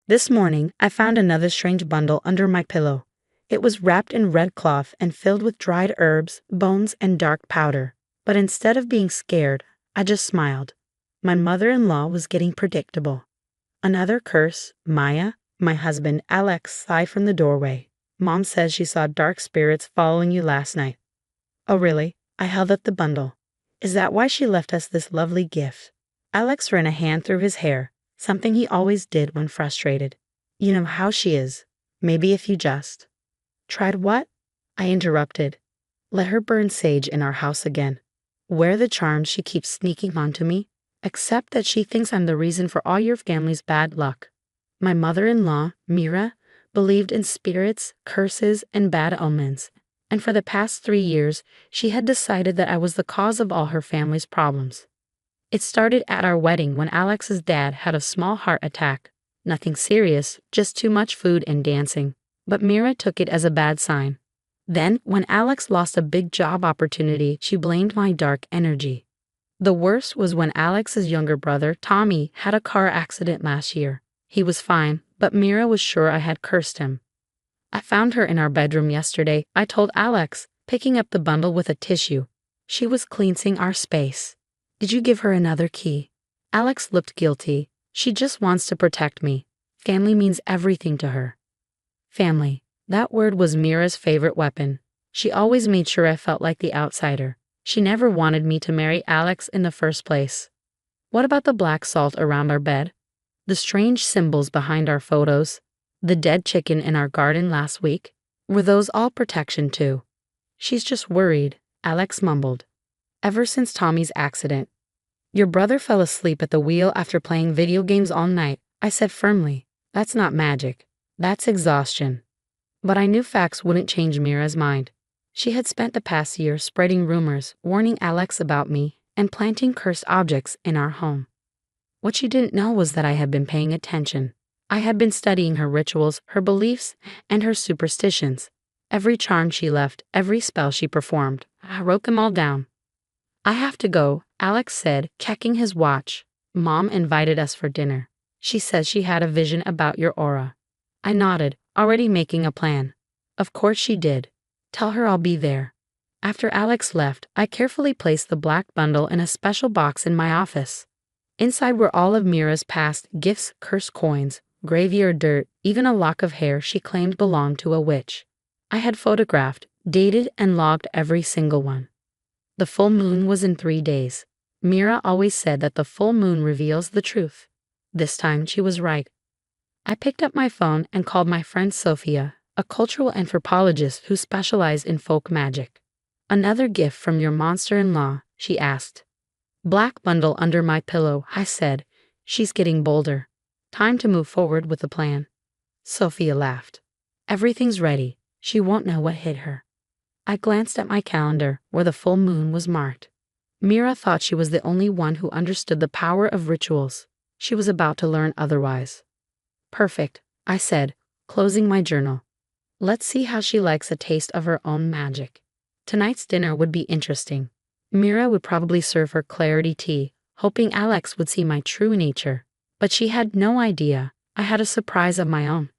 This morning, I found another strange bundle under my pillow. It was wrapped in red cloth and filled with dried herbs, bones, and dark powder. But instead of being scared, I just smiled. My mother-in-law was getting predictable. Another curse, Maya, my husband, Alex, sighed from the doorway. Mom says she saw dark spirits following you last night. Oh really? I held up the bundle. Is that why she left us this lovely gift? Alex ran a hand through his hair, something he always did when frustrated. You know how she is. Maybe if you just... Tried what? I interrupted. Let her burn sage in our house again. Wear the charms she keeps sneaking onto me. Except that she thinks I'm the reason for all your family's bad luck. My mother-in-law, Mira, believed in spirits, curses, and bad omens, and for the past 3 years, she had decided that I was the cause of all her family's problems. It started at our wedding when Alex's dad had a small heart attack. Nothing serious, just too much food and dancing, but Mira took it as a bad sign. Then, when Alex lost a big job opportunity, she blamed my dark energy. The worst was when Alex's younger brother, Tommy, had a car accident last year. He was fine, but Mira was sure I had cursed him. I found her in our bedroom yesterday, I told Alex, picking up the bundle with a tissue. She was cleansing our space. Did you give her another key? Alex looked guilty. She just wants to protect me. Family means everything to her. Family. That word was Mira's favorite weapon. She always made sure I felt like the outsider. She never wanted me to marry Alex in the first place. What about the black salt around our bed? The strange symbols behind our photos? The dead chicken in our garden last week? Were those all protection too? She's just worried, Alex mumbled. Ever since Tommy's accident. Your brother fell asleep at the wheel after playing video games all night, I said firmly. That's not magic. That's exhaustion. But I knew facts wouldn't change Mira's mind. She had spent the past year spreading rumors, warning Alex about me, and planting cursed objects in our home. What she didn't know was that I had been paying attention. I had been studying her rituals, her beliefs, and her superstitions. Every charm she left, every spell she performed, I wrote them all down. I have to go, Alex said, checking his watch. Mom invited us for dinner. She says she had a vision about your aura. I nodded, already making a plan. Of course she did. Tell her I'll be there. After Alex left, I carefully placed the black bundle in a special box in my office. Inside were all of Mira's past gifts, cursed coins, graveyard dirt, even a lock of hair she claimed belonged to a witch. I had photographed, dated, and logged every single one. The full moon was in 3 days. Mira always said that the full moon reveals the truth. This time she was right. I picked up my phone and called my friend Sophia, a cultural anthropologist who specialized in folk magic. Another gift from your monster-in-law, she asked. Black bundle under my pillow, I said. She's getting bolder. Time to move forward with the plan. Sophia laughed. Everything's ready. She won't know what hit her. I glanced at my calendar, where the full moon was marked. Mira thought she was the only one who understood the power of rituals. She was about to learn otherwise. Perfect, I said, closing my journal. Let's see how she likes a taste of her own magic. Tonight's dinner would be interesting. Mira would probably serve her clarity tea, hoping Alex would see my true nature. But she had no idea. I had a surprise of my own.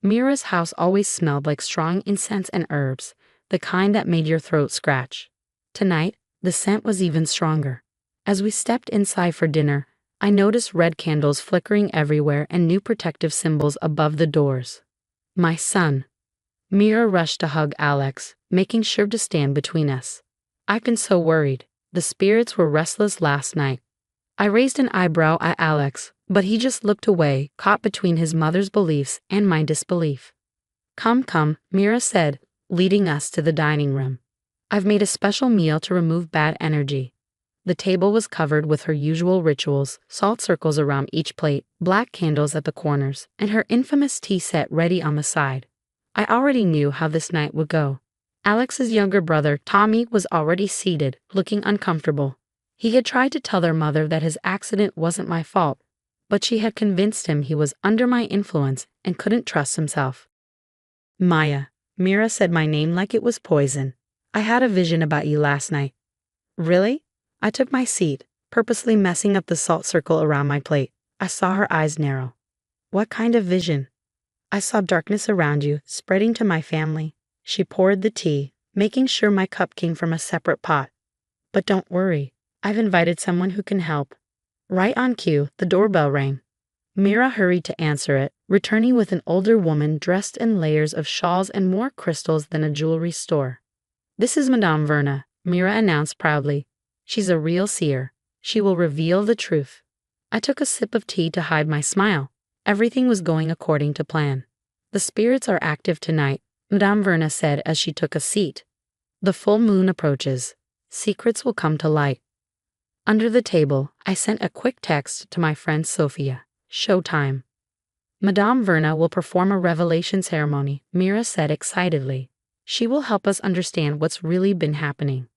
Mira's house always smelled like strong incense and herbs, the kind that made your throat scratch. Tonight, the scent was even stronger. As we stepped inside for dinner, I noticed red candles flickering everywhere and new protective symbols above the doors. My son. Mira rushed to hug Alex, making sure to stand between us. I've been so worried. The spirits were restless last night. I raised an eyebrow at Alex, but he just looked away, caught between his mother's beliefs and my disbelief. Come, come, Mira said, leading us to the dining room. I've made a special meal to remove bad energy. The table was covered with her usual rituals, salt circles around each plate, black candles at the corners, and her infamous tea set ready on the side. I already knew how this night would go. Alex's younger brother, Tommy, was already seated, looking uncomfortable. He had tried to tell their mother that his accident wasn't my fault, but she had convinced him he was under my influence and couldn't trust himself. Maya, Mira said my name like it was poison. I had a vision about you last night. Really? I took my seat, purposely messing up the salt circle around my plate. I saw her eyes narrow. What kind of vision? I saw darkness around you, spreading to my family. She poured the tea, making sure my cup came from a separate pot. But don't worry, I've invited someone who can help. Right on cue, the doorbell rang. Mira hurried to answer it, returning with an older woman dressed in layers of shawls and more crystals than a jewelry store. This is Madame Verna, Mira announced proudly. She's a real seer. She will reveal the truth. I took a sip of tea to hide my smile. Everything was going according to plan. The spirits are active tonight, Madame Verna said as she took a seat. The full moon approaches. Secrets will come to light. Under the table, I sent a quick text to my friend Sophia. Showtime. Madame Verna will perform a revelation ceremony, Mira said excitedly. She will help us understand what's really been happening.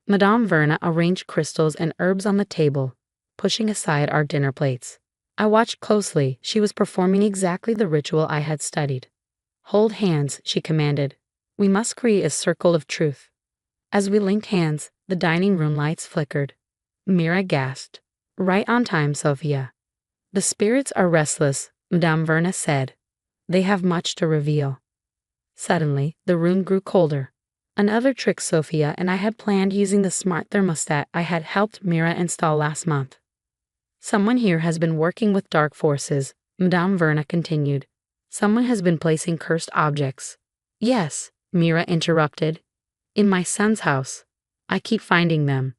Madame Verna arranged crystals and herbs on the table, pushing aside our dinner plates. I watched closely. She was performing exactly the ritual I had studied. Hold hands, she commanded. We must create a circle of truth. As we linked hands, the dining room lights flickered. Mira gasped. Right on time, Sophia. The spirits are restless, Madame Verna said. They have much to reveal. Suddenly, the room grew colder. Another trick Sophia and I had planned using the smart thermostat I had helped Mira install last month. Someone here has been working with dark forces, Madame Verna continued. Someone has been placing cursed objects. Yes, Mira interrupted. In my son's house. I keep finding them.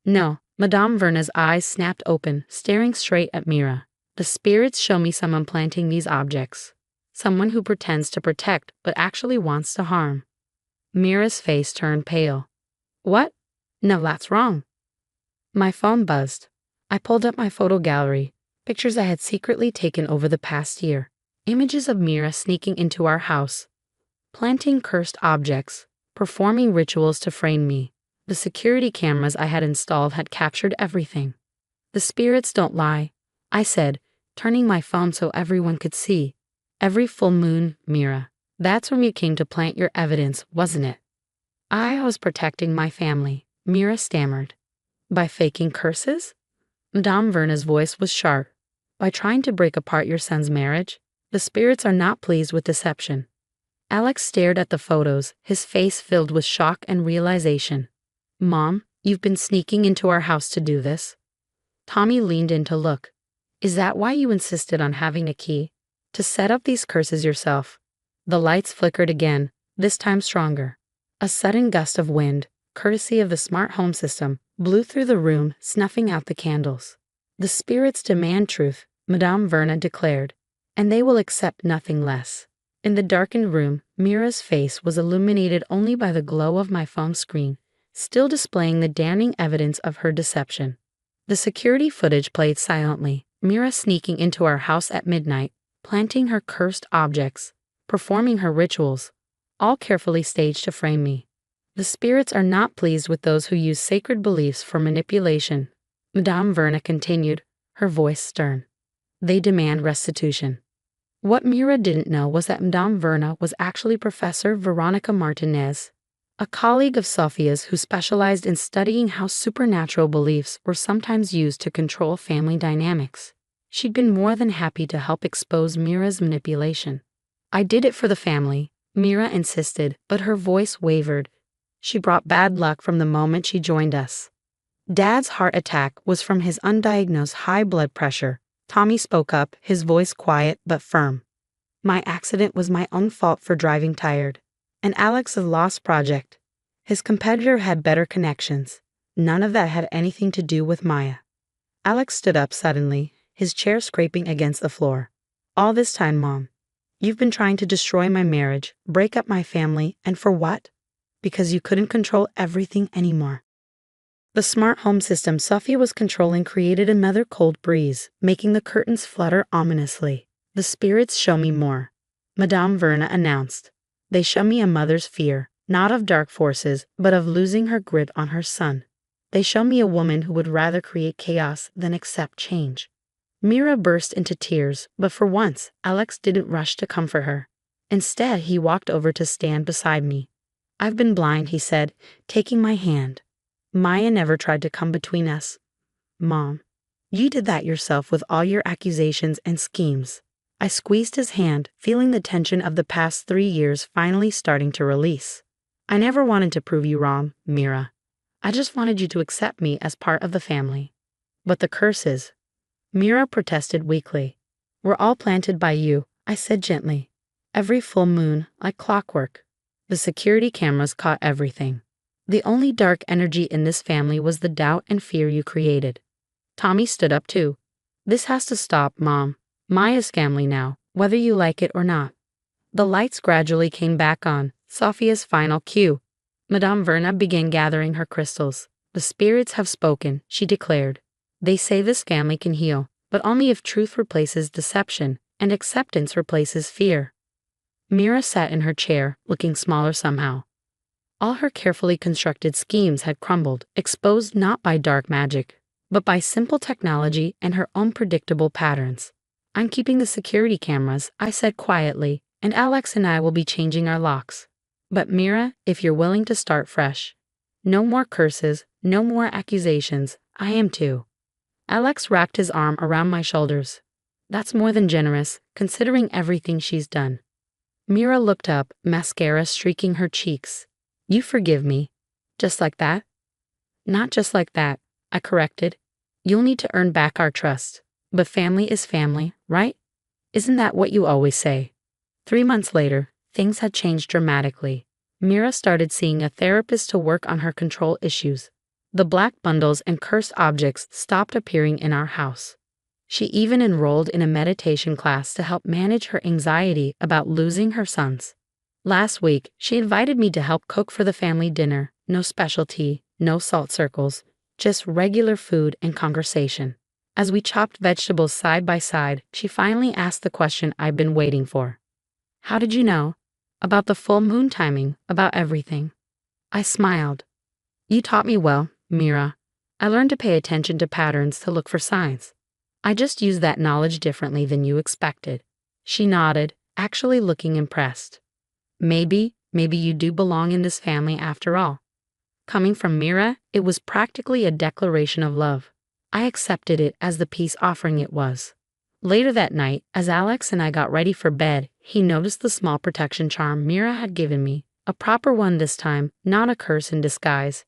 No, Madame Verna's eyes snapped open, staring straight at Mira. The spirits show me someone planting these objects. Someone who pretends to protect but actually wants to harm. Mira's face turned pale. What? No, that's wrong. My phone buzzed. I pulled up my photo gallery, pictures I had secretly taken over the past year. Images of Mira sneaking into our house, planting cursed objects, performing rituals to frame me. The security cameras I had installed had captured everything. The spirits don't lie, I said, turning my phone so everyone could see. Every full moon, Mira. That's when you came to plant your evidence, wasn't it? I was protecting my family, Mira stammered. By faking curses? Madame Verna's voice was sharp. By trying to break apart your son's marriage? The spirits are not pleased with deception. Alex stared at the photos, his face filled with shock and realization. Mom, you've been sneaking into our house to do this? Tommy leaned in to look. Is that why you insisted on having a key? To set up these curses yourself? The lights flickered again, this time stronger. A sudden gust of wind, courtesy of the smart home system, blew through the room, snuffing out the candles. The spirits demand truth, Madame Verna declared, and they will accept nothing less. In the darkened room, Mira's face was illuminated only by the glow of my phone screen, still displaying the damning evidence of her deception. The security footage played silently, Mira sneaking into our house at midnight, planting her cursed objects, performing her rituals, all carefully staged to frame me. The spirits are not pleased with those who use sacred beliefs for manipulation, Madame Verna continued, her voice stern. They demand restitution. What Mira didn't know was that Madame Verna was actually Professor Veronica Martinez, a colleague of Sophia's who specialized in studying how supernatural beliefs were sometimes used to control family dynamics. She'd been more than happy to help expose Mira's manipulation. I did it for the family, Mira insisted, but her voice wavered. She brought bad luck from the moment she joined us. Dad's heart attack was from his undiagnosed high blood pressure. Tommy spoke up, his voice quiet but firm. My accident was my own fault for driving tired. And Alex's lost project. His competitor had better connections. None of that had anything to do with Maya. Alex stood up suddenly, his chair scraping against the floor. All this time, Mom. You've been trying to destroy my marriage, break up my family, and for what? Because you couldn't control everything anymore. The smart home system Sophia was controlling created another cold breeze, making the curtains flutter ominously. The spirits show me more, Madame Verna announced. They show me a mother's fear, not of dark forces, but of losing her grip on her son. They show me a woman who would rather create chaos than accept change. Mira burst into tears, but for once, Alex didn't rush to comfort her. Instead, he walked over to stand beside me. I've been blind, he said, taking my hand. Maya never tried to come between us. Mom, you did that yourself with all your accusations and schemes. I squeezed his hand, feeling the tension of the past 3 years finally starting to release. I never wanted to prove you wrong, Mira. I just wanted you to accept me as part of the family. But the curses, Mira protested weakly, were all planted by you, I said gently. Every full moon, like clockwork. The security cameras caught everything. The only dark energy in this family was the doubt and fear you created. Tommy stood up too. This has to stop, Mom. Maya's family now, whether you like it or not. The lights gradually came back on, Sophia's final cue. Madame Verna began gathering her crystals. The spirits have spoken, she declared. They say this family can heal, but only if truth replaces deception and acceptance replaces fear. Mira sat in her chair, looking smaller somehow. All her carefully constructed schemes had crumbled, exposed not by dark magic, but by simple technology and her unpredictable patterns. I'm keeping the security cameras, I said quietly, and Alex and I will be changing our locks. But Mira, if you're willing to start fresh. No more curses, no more accusations, I am too. Alex wrapped his arm around my shoulders. That's more than generous, considering everything she's done. Mira looked up, mascara streaking her cheeks. You forgive me. Just like that? Not just like that, I corrected. You'll need to earn back our trust. But family is family, right? Isn't that what you always say? 3 months later, things had changed dramatically. Mira started seeing a therapist to work on her control issues. The black bundles and cursed objects stopped appearing in our house. She even enrolled in a meditation class to help manage her anxiety about losing her sons. Last week, she invited me to help cook for the family dinner. No specialty, no salt circles, just regular food and conversation. As we chopped vegetables side by side, she finally asked the question I've been waiting for. How did you know? About the full moon timing, about everything. I smiled. You taught me well, Mira. I learned to pay attention to patterns to look for signs. I just used that knowledge differently than you expected. She nodded, actually looking impressed. Maybe you do belong in this family after all. Coming from Mira, it was practically a declaration of love. I accepted it as the peace offering it was. Later that night, as Alex and I got ready for bed, he noticed the small protection charm Mira had given me, a proper one this time, not a curse in disguise,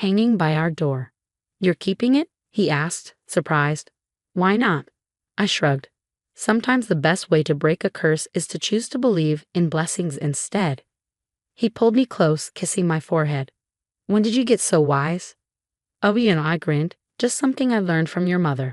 hanging by our door. You're keeping it? He asked, surprised. Why not? I shrugged. Sometimes the best way to break a curse is to choose to believe in blessings instead. He pulled me close, kissing my forehead. When did you get so wise? Oh, I grinned. Just something I learned from your mother.